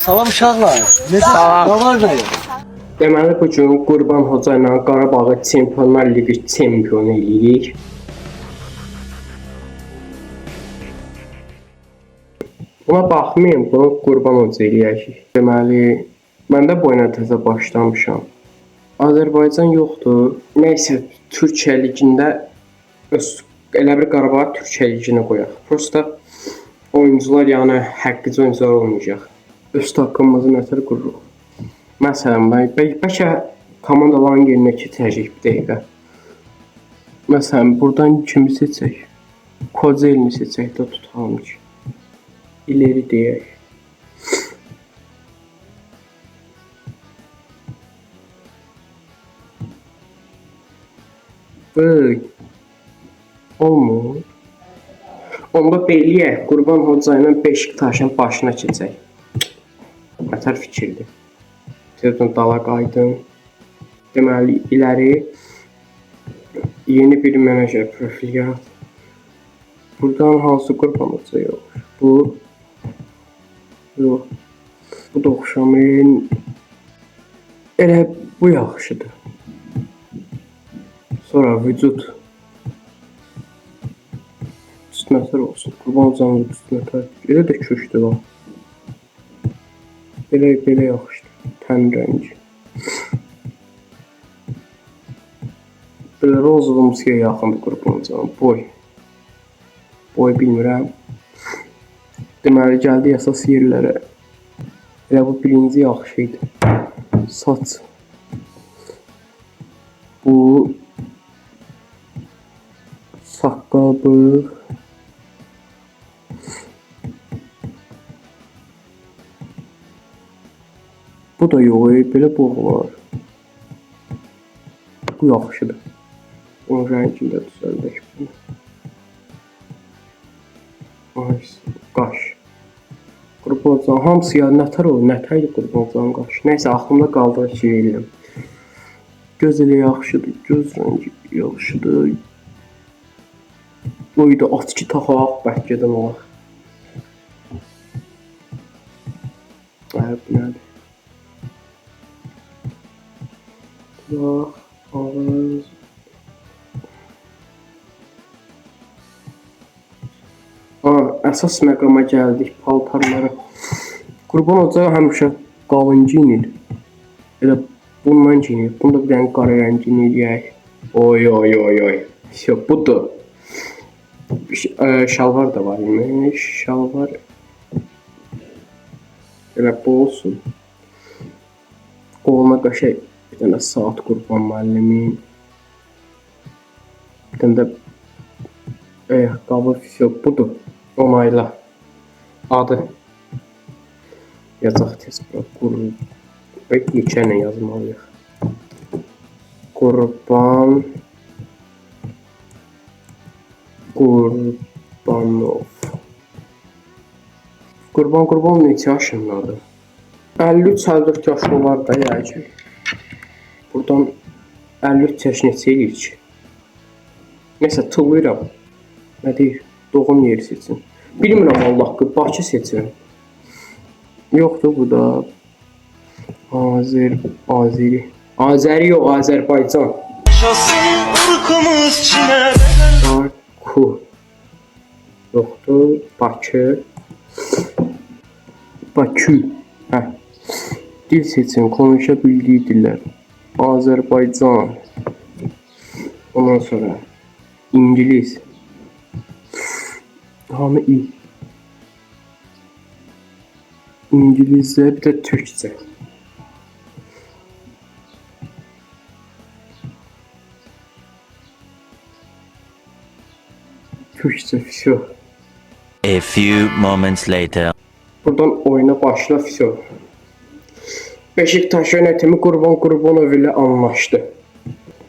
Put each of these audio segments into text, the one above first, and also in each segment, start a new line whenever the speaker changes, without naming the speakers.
Salam uşaqlar.
Salam.
Nə var nə yox?
Deməli bu gün Qurban Hoca ilə Qarabağı Çempionlar Ligi çempionu eləyirik. Buna baxmayın, bunu Qurban Hoca eləyəcək. Deməli, mən də bu oyuna təzə başlamışam. Azərbaycan yoxdur. Nəysə, Türkiyə ligində elə bir Qarabağı Türkiyə liginə qoyaq. Prosta oyuncular, yəni həqiqi oyuncular olmayacaq. Öz takımımızı nətər qururuq? Məsələn, bəlkə komandaların yerinə keçəcək bir dəqiqə. Məsələn, buradan kimi seçək? Kozelni seçək də tutalım ki. İleri deyək. Böyük. Olmur. Onda beliyək, Qurban Hoca ilə Beşiktaşın başına keçək. Nətər fikirdir. Sezon dala qaydım. Deməli, iləri yeni bir menajer profili yarat. Buradan hansı Qurban Hoca yox? Bu yox. Bu da oxşamır. Elə bu yaxşıdır. Sonra vücud üstünətər olsun. Qurban Hocanın üstünətər. Elə də köşdür o. Belə yaxşıdır. Tən rəngi. Belə rozovumsiyə yaxındır Qurban Hocanın. Boy bilmirəm. Deməli, gəldi əsas yerlərə. Elə bu birinci yaxşı idi. Saç. Bu saqqal, bığ. Bu da yox, belə boğ var. Bu yaxşıdır. Onun rəngini də düzəldək bunu. Qaş. Qurban Hocanın hamısı ya nətər olur, nətərdir Qurban Hocanın qaşı. Nəysə, aklımda qaldığı kimi eləyəm. Göz elə yaxşıdır, göz rəngi yaxşıdır. Boyda açıqı taxaq, bəlkədən olaq. Bu nədir? Bax, ağız. Əsas məqama gəldik, paltarlara. Qurban Hoca həmişə qalın giyinir. Elə bundan giyinir. Bunda bir dənə qara rəngini eləyək. Oy. Всё, budur. Şalvar da var imiş. Şalvar. Elə bu olsun. Qoluna qəşəng bir dənə saat Qurban müəllimin. Bir dənə də ayaqqabı, всё, budur. Onayla. Adı. Yazaq tez bura. Neçə ilə yazmalıyıq? Qurbanov. Qurban neçə yaşındadır? 53-54 yaşlı olar da yəqin. Buradan 53 yaş neçə eləyir ki? Nəsə tılıyram. Nə deyir? Doğum yeri seçin. Bilmirəm Allah ki, Bakı seçin. Yoxdur bu da. Azeri yox, Azərbaycan. Baku. Yoxdur, Bakı. Dil seçin, konuşa bildiyi dillər. Azərbaycan. Ondan sonra İngiliz. Hamı iyi. İngilizcə, bir də Türkcə. Türkcə, всё.
A few moments later.
Buradan oyuna başla, всё. Beşiktaş yönetimi Qurbanov ilə anlaşdı.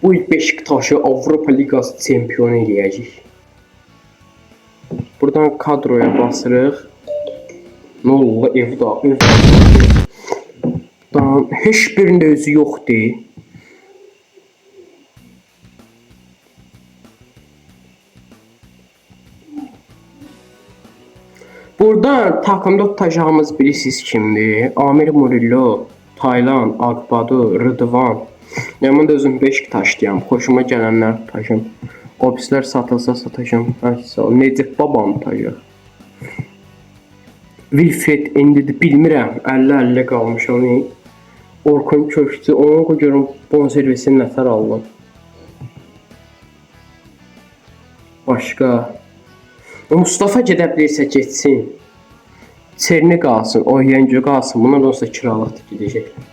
Bu il Beşiktaşı Avropa Ligası çempionu eləyəcək. Buradan kadroya basırıq. Nolla evdə. Buradan heç birində özü yoxdur. Bu Burada takımda tutacağımız bilirsiniz kimdir? Amir Murillo, Taylan, Agbadu, Rıdvan. Mən də özüm Beşiktaşlıyam. Xoşuma gələnlər tutacağım. Opislər satılsa satacağım. Necip babam tutacaq. Wilfred indi də bilmirəm. 50-50 qalmışam. Orkun Kökçü, onu görüm bonservisini nətər aldım. Başqa. Mustafa gedə bilirsə getsin. Çerni qalsın, Oyyancı qalsın. Bunlar olsa kiralıqdır gedəcəklər.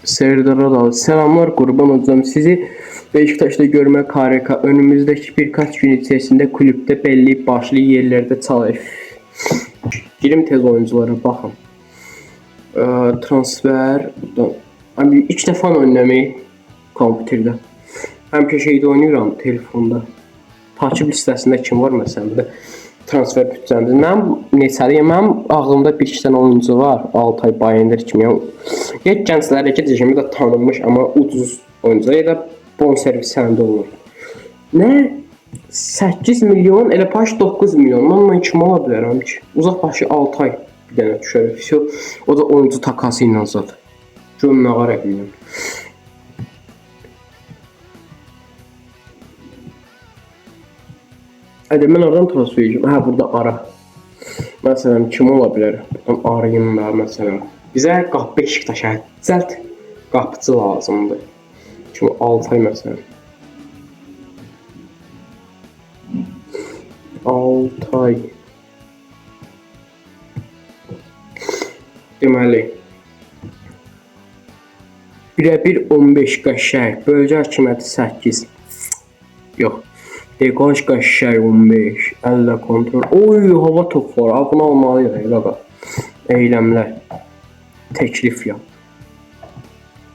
Serdar Adal, selamlar kurban olacağım. Sizi Beşiktaş'ta görmek harika. Önümüzdeki birkaç gün içerisinde kulüpte belli başlı yerlerde çalış. Girim tez oyunculara bakın. Transfer. Abi ilk defa oynamayı kompüterdə. Həmişə şeydə oynayıram telefonda. Takip listəsində kim var məsələn? Transfer bütçəmdir. Mənim neçəliyəm? Mənim ağlımda bir iki dənə oyuncu var. Altay Bayındır kimi. Ya gənclərə kimi də tanınmış amma ucuz oyuncu ya da bonservis səndə olur. Nə? 8 milyon, elə baş 9 milyon. Onunla kim ola bilərəm ki? Uzaq başı Altay bir dənə düşər. O da oyuncu takası ilə zat. Görün nə qara bilmirəm. Hadi mən oradan transfer edeceğim. Ha burada ara. Məsələn kim ola bilər? Buradan arayayım da məsələn. Bizə Beşiktaş'a cəld qapıcı lazımdır. Kim Altay məsələn. Altay. Deməli. Birə-bir 15 qəşəng. Bölgə hakimiyyəti 8. Yox. Degaj qəşəng 15. Əllə kontrol. Oy, hava top var. Bunu almalıyıq eləqa. Eyləmlər. Təklif yap.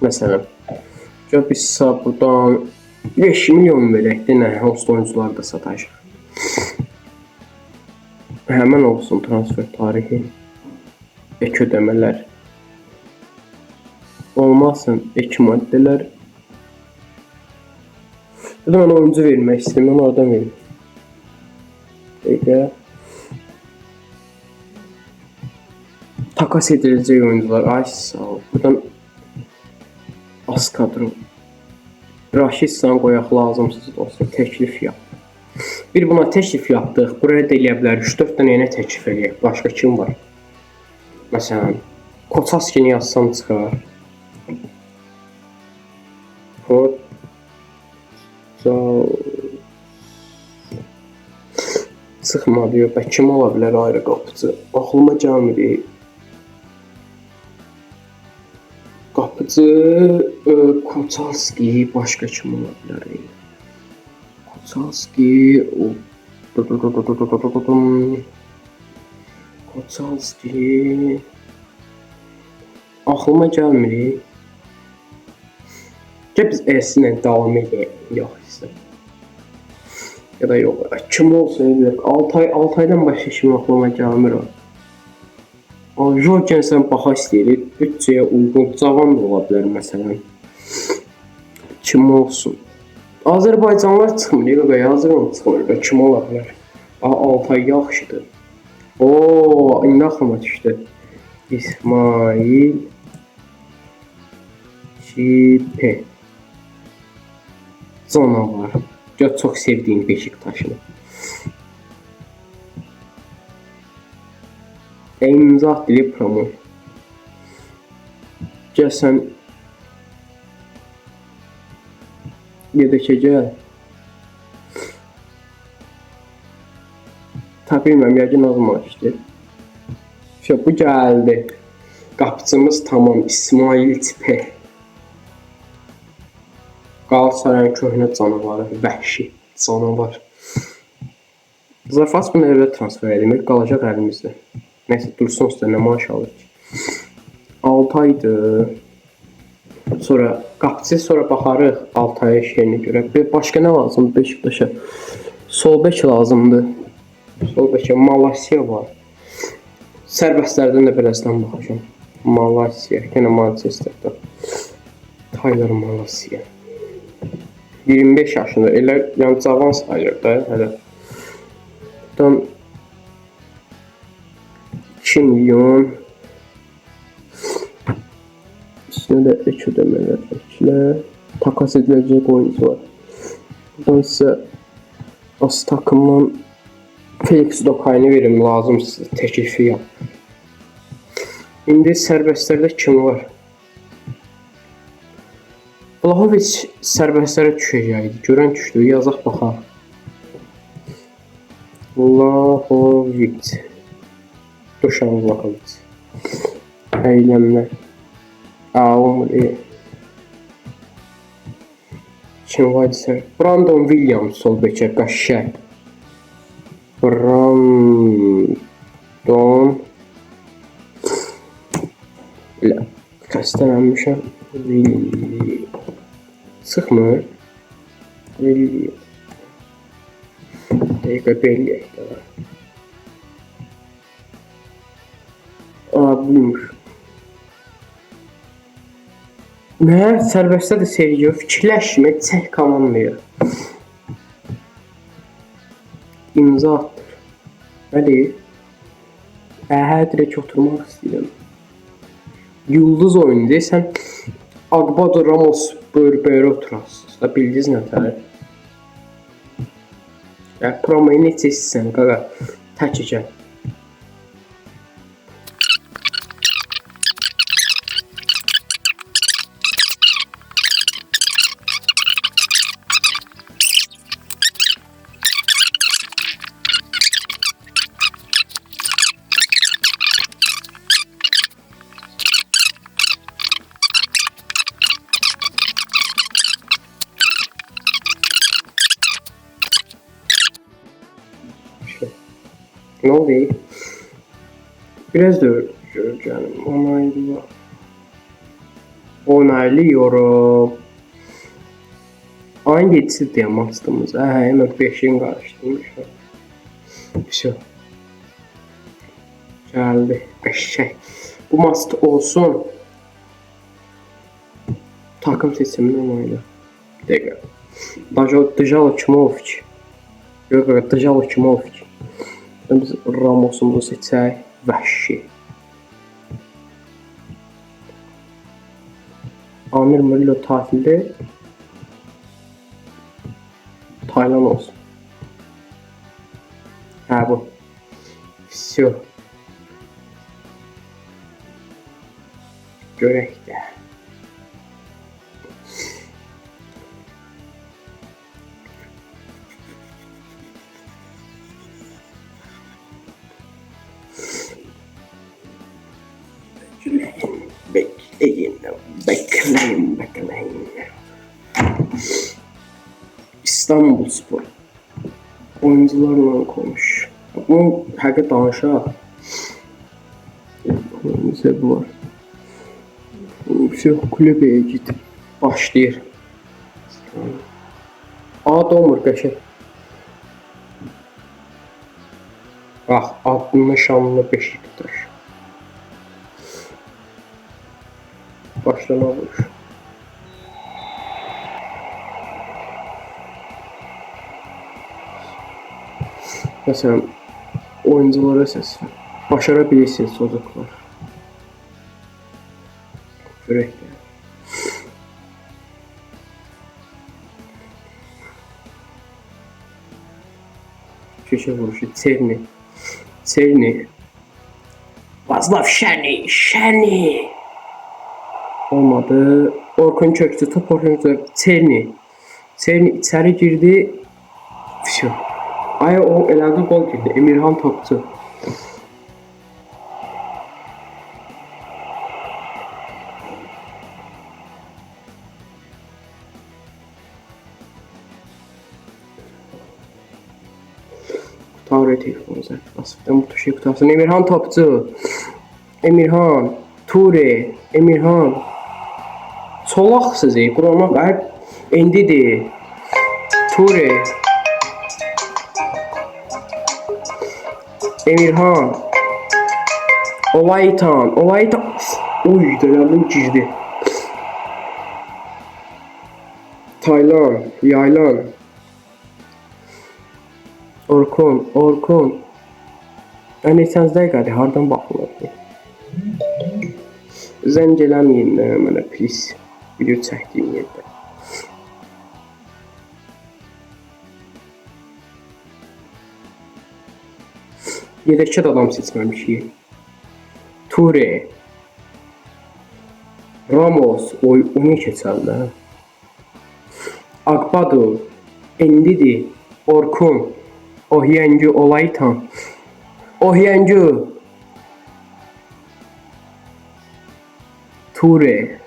Məsələn. Ya biz buradan 5 milyon verək də nə? Host oyuncular da satacaq. Həmən olsun transfer tarihi. Ek ödəmələr. Olmasın ek maddələr. Bir de mən oyuncu vermək istəyirəm, mən oradan verim. Dəqiqə. Takas ediləcək oyuncular. Ay sağ ol. Buradan az kadro. Raşidsan qoyaq lazımsız olsun. Təklif yap. Bir buna təklif yapdıq. Buraya da eləyə bilər. 3-4 dənə yenə təklif eləyək. Başqa kim var? Məsələn, Koçaskini yazsam çıxar. Çıxma diyor. Bə kim ola bilər ayrı qapıcı? Axlıma gəlmir. Qapıcı Koçalski, başqa kim ola bilər? Koçalski, Koçalski. Axlıma gəlmir. Gəl biz əsinlə davam edək. Yox isə. Ya da yox. Kim olsa bilir. Altaydan başqa kim axlıma gəlmir o. Jorgen sən baxa istəyir. Bütçəyə uyğun cavan da ola bilər məsələn. Kim olsun? Azərbaycanlılar çıxmır. Yox, Azərbaycan çıxmır. Kim ola bilər? Altay yaxşıdır. Oo, indi axlıma düşdü. İsmail Şipe. Canavar. Çok sevdiğim Beşiktaş'ını. İmza dili promo. Gel sen gel. Bilmem yəqin azma işte. Bu geldi. Qapıcımız tamam. İsmail Tipe. Galatasarayın köhnə canavarı, vəhşi canavar. Zarfas bunu evə transfer edilmək, qalacaq əlimizdə. Nəysə, dursun üstə nə maaş alır ki. 6 aydır. Sonra qapıcı, sonra baxarıq 6 aya şeyini görək. Başqa nə lazımdır Beşiktaşa? Sol bək lazımdır. Sol bəkə Malaysia var. Sərbəstlərdən də birazdan baxacağım. Malaysia, yenə Manchester'da. Tyler Malaysia. 25 yaşında, elə yəni cavan sayılır da hələ. Buradan 2 milyon. İçine de ek ödemeler ekle. Takas edilecek oyuncu var. Buradan size as takımdan Felix Dokay'ını verim lazım size teklifi yap. İndi sərbəstlərdə kim var? Vlahovic sərbəstlərə düşəcəkdi. Görən düşdü. Yazaq baxaq. Vlahovic. Dušan Vlahovic. Eylemler. Aumri. Kim var ise? Brandon Williams sol bekə qəşəng. Brandon ilə xəstələnmişəm. Willi. Sıxmır. Willi. Dəqiqə belli etdi. Buymuş. Nə? Sərbəstdə də seriyor. Fikirləşmə, çək komandaya. İmza attır. Nə deyir? Direkt oturmaq istəyirəm. Yıldız oyundu. Sən Agbado Ramos böyle oturasınız. Da bildiniz nətər? Promoyu necə istəyirsən, qaqa? Təkəcəm. Ne oluyor? Biraz da canım. Onaylıyorum. Aynı yetisi diye mastımız. Hemen 5'in karıştırmış. Все. Geldi. Eşek. Bu mast olsun. Takım seçimini oyna. Dakika. Djalo Kimovic. Yok, Djalo Kimovic. Biz Ramos'umuzu seçək. Vəhşi. Amir Müllo tatilde. Taylan olsun. Bu. Все. Görək də. Bekleyin. İstanbulspor oyuncularla konuş. Bu həqiqət danışaq. Nəsə bu var. Kulübəyə git. Başlayır. Domur qəşəng. Bax, adını şanlı Beşiktaş. Başlama vuruş. Mesela oyunculara ses ver. Başarabilirsiniz çocuklar. Görək də. Köşe vuruşu. Çerni. Vazlav Şerni. Olmadı. Orkun çöktü. Top Orkun çöktü. Çerni içeri girdi. Все. Ay o elinde gol girdi. Emirhan topçu. Tavre telefonu zaten. Asıktan bu tuşu kutarsın. Emirhan topçu. Emirhan. Ture. Emirhan. Solaq sizi. Qurana qayıb. Endidir. Ture. Emirhan. Olaytan. Uy, dönəlim girdi. Taylan. Yaylan. Orkun. Neçənci dəqiqədir, hardan baxılır? Zəng eləməyin mənə, please. Video çəkdiyim yerdə. Yedəkdə də adam seçməmişik. Ture. Ramos. Oy, o niyə keçərdi? Agbado. Endidi. Orkun. Ohyencu. Olaytan. Ohyencu. Ture.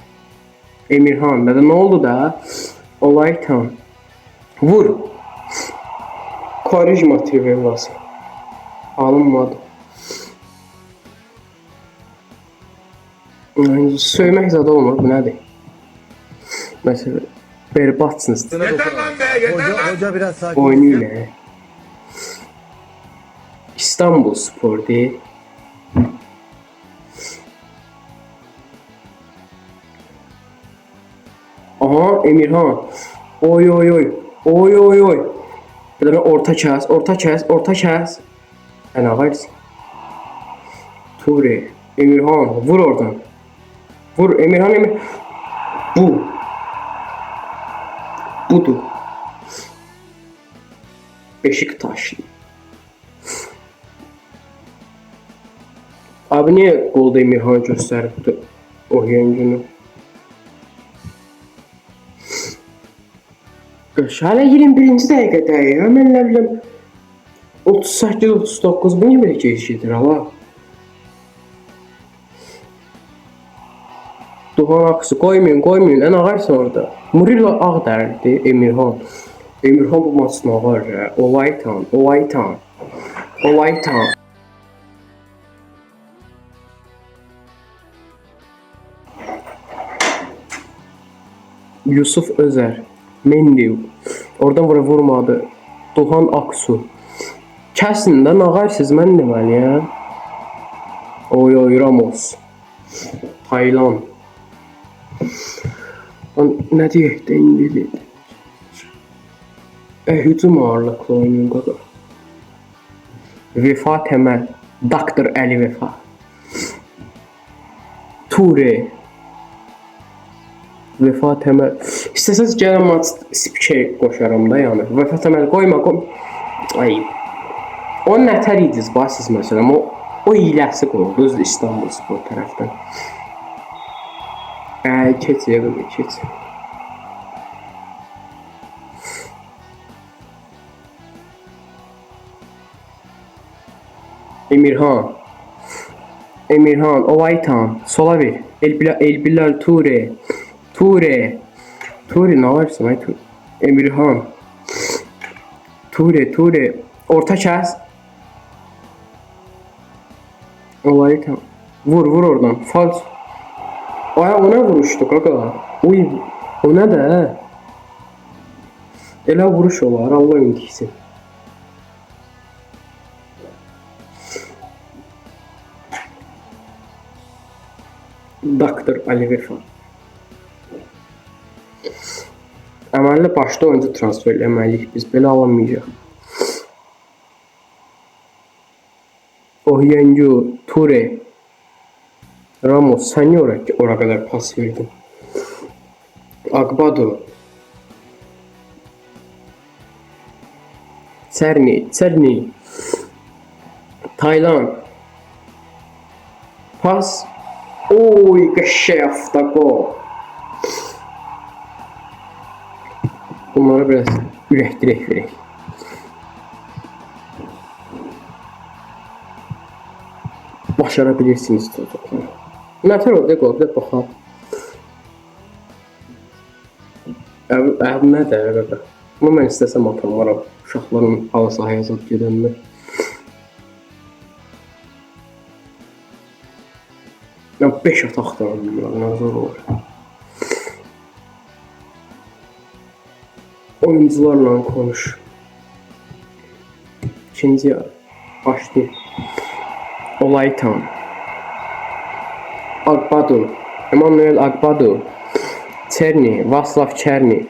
Emirhan. Ne oldu da? Olaytan. Vur. Karizma Trivellası. Alınmadı. Söylemek zaten olmaz. Bu nedir? Mesela berbatsınız.
Yeter lan be, yeter lan.
Hoca biraz sakin.
Oynuyor ne? İstanbul Spor değil. Aha Emirhan. Oy oy oy. Oy oy oy. Bir tane orta kes, orta kes, orta kes. Ne varsın? Ture. Emirhan. Vur oradan. Vur Emirhan Emir. Bu. Budur. Beşiktaşlı. Abi niye golda Emirhan gösterdi o yayıncını? Hala 21. dəqiqədə ya. Mən nə bilim 38-39 bu niyə belə keçidir hala? Duhan Aksu koymayın en ağarsın orada. Murilo Ağdərdi Emirhan. Emirhan bu maçın ağar ya. Olaytan. Yusuf Özer. Mendiv. Oradan buraya vurmadı. Duhan Aksu. Kəsin də nağarsız mən deməliyəm. Oy Ramos. Taylan. Ne deyək də indi? Hücum ağırlıqlı oyunun qaqa. Vefa Təməl. Dr. Əli Vefa. Ture. Vefa Təməl. İstəsəz gələn maç spiker qoşaram da yəni. Vefa Təməl qoyma. Ay. O nətər idiz siz məsələn. O iləsi qoyuldu öz İstanbul Spor tərəfdən. Keç yığılır, keç. Emirhan, Olaytan, sola ver. Elbilal Ture. Ture ne varsın ay Ture? Emirhan. Ture. Orta kes. Olaytan. Vur oradan. Fals. Aya ona vuruştu kaka. Uy, ona da. Elə vuruş olar, Allah intiksin. Dr. Ali Vefa. Əməlli başda oyuncu transfer eləməliyik, biz belə alamayacaq. Ohyencu, Ture. Ramos, sen niye oraya kadar pas verdin? Agbado. Cerny. Taylan. Pas. Oy, qəşəfdə qol. Bunlara biraz ürəkdirək verək. Başarabilirsiniz çocuklar. Nətər oldu qolda baxaq. Nədir əbəbə? Bunu mən istəsəm atarmaram. Uşaqların halı sahaya zat gedəndə. Ya 5 ataqdan nə zor olur. Oyuncularla konuş. İkinci yarı. Başlayın. Olaytan. Agbado. Emanuel Agbado. Cerny. Vaslav Cerny.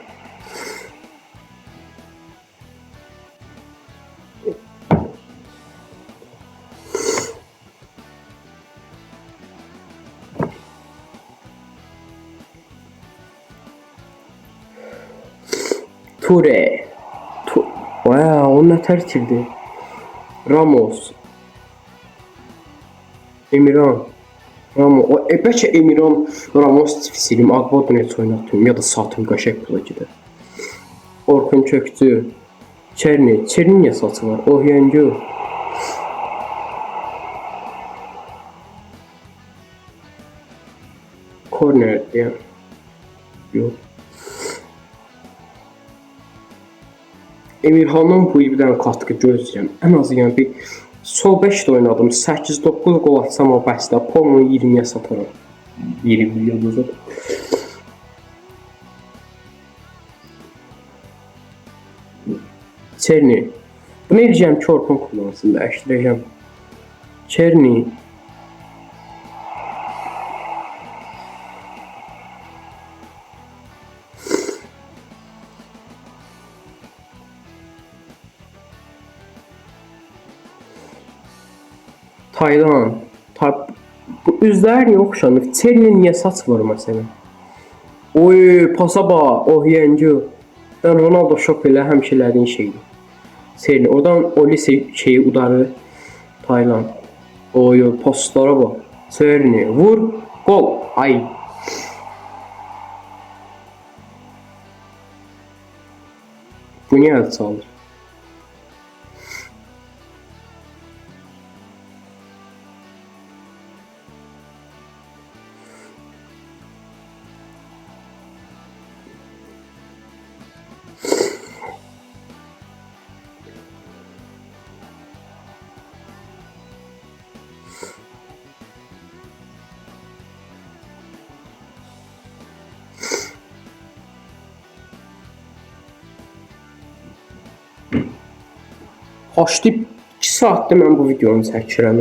Ture. Wow, o nə tərkibdir? Ramos. Emirhan. Bəlkə Emirhan Ramos silim, Agbodun heç oynatmayım ya da satım qəşək pula gider. Orkun Kökçü. Çerni niyə saçı var? Ohyangü. Corner deyəm. Yox. Emirhan'dan bu bir dənə katkı gözləyirəm. Ən azı yəni bir sol 5-də oynadım. 8-9 qol atsam o bəsdə. Polunu 20-yə satarım. 20 milyon uzaq. Çerni. Bunu edeceğim ki Orkun kullansın. Dəyişdirəcəm. Çerni. Taylan. Bu üzlər niyə oxşamır? Çerni niyə saç var məsələn? Oy, pasa bax, Ohyangü. Ben Ronaldo şok elə həmişələrin şeydir. Çerni. Oradan Olise şeyi udarı. Taylan. Oy, postlara bax. Çerni. Vur. Gol. Ay. Bu niyə əl çalır? Açdı 2 saatdır mən bu videonu çəkirəm.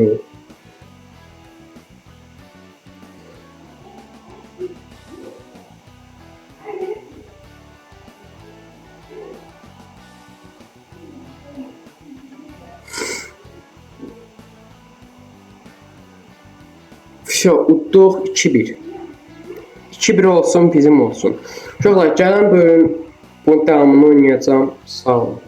Fişo udduq 2-1. 2-1 olsun bizim olsun. Uşaqlar gələn bölüm bunun devamını oynayacağım. Sağ olun.